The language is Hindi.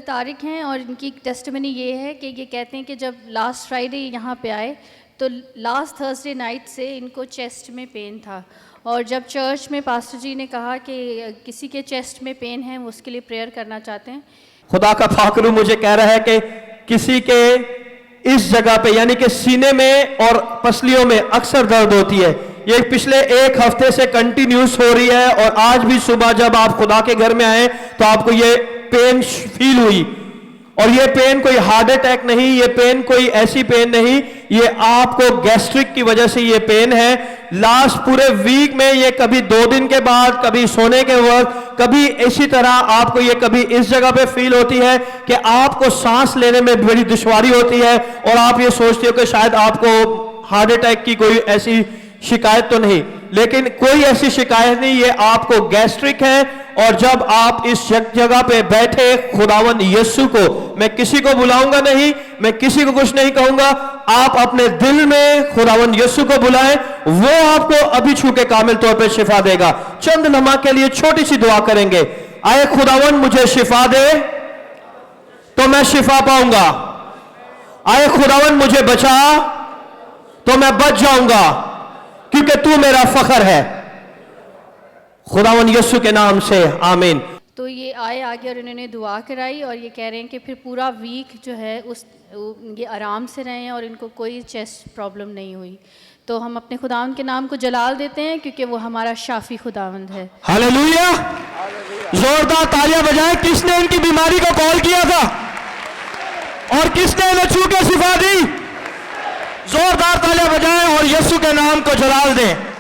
तारिक हैं और इनकी टेस्टिमनी ये है कि ये कहते हैं कि जब लास्ट फ्राइडे यहाँ पे आए तो लास्ट थर्सडे नाइट से इनको चेस्ट में पेन था, और जब चर्च में पास्टर जी ने कहा कि किसी के चेस्ट में पेन है वो उसके लिए प्रेयर करना चाहते हैं। खुदा का फाकरू मुझे कह रहा है कि किसी के इस जगह पे यानी कि सीने में और पसलियों में अक्सर दर्द होती है, ये पिछले एक हफ्ते से कंटिन्यूस हो रही है, और आज भी सुबह जब आप खुदा के घर में आए तो आपको ये पेन फील हुई। और ये पेन कोई हार्ट अटैक नहीं, ये पेन कोई ऐसी पेन नहीं, ये आपको गैस्ट्रिक की वजह से ये पेन है। लास्ट पूरे वीक में ये कभी 2 दिन के बाद, कभी सोने के वक्त, कभी इसी तरह आपको ये कभी इस जगह पे फील होती है कि आपको सांस लेने में बड़ी दुश्वारी होती है, और आप ये सोचते हो कि शायद आपको हार्ट अटैक की कोई ऐसी शिकायत तो नहीं, लेकिन कोई ऐसी शिकायत नहीं, ये आपको गैस्ट्रिक है। और जब आप इस जगह पे बैठे खुदावंद यीशु को, मैं किसी को बुलाऊंगा नहीं, मैं किसी को कुछ नहीं कहूंगा, आप अपने दिल में खुदावंद यीशु को बुलाएं, वो आपको अभी छू के कामिल तौर पे शिफा देगा। चंद लम्हा के लिए छोटी सी दुआ करेंगे। आए खुदावंद मुझे शिफा दे तो मैं शिफा पाऊंगा, आए खुदावंद मुझे बचा तो मैं बच जाऊंगा, क्योंकि तू मेरा फखर है, खुदावन यीशु के नाम से आमीन। तो ये आए आगे और इन्होंने दुआ कराई, और ये कह रहे हैं कि फिर पूरा वीक जो है ये आराम से रहे और इनको कोई चेस्ट प्रॉब्लम नहीं हुई। तो हम अपने खुदावंद के नाम को जलाल देते हैं क्योंकि वो हमारा शाफी खुदावंद है। हालेलुया, जोरदार तालियां बजाएं। किसने इनकी बीमारी को कॉल किया था और किसने इन्हें छू के शिफा दी? जोरदार तालियां बजाएं और यीशु के नाम को जलाल दें।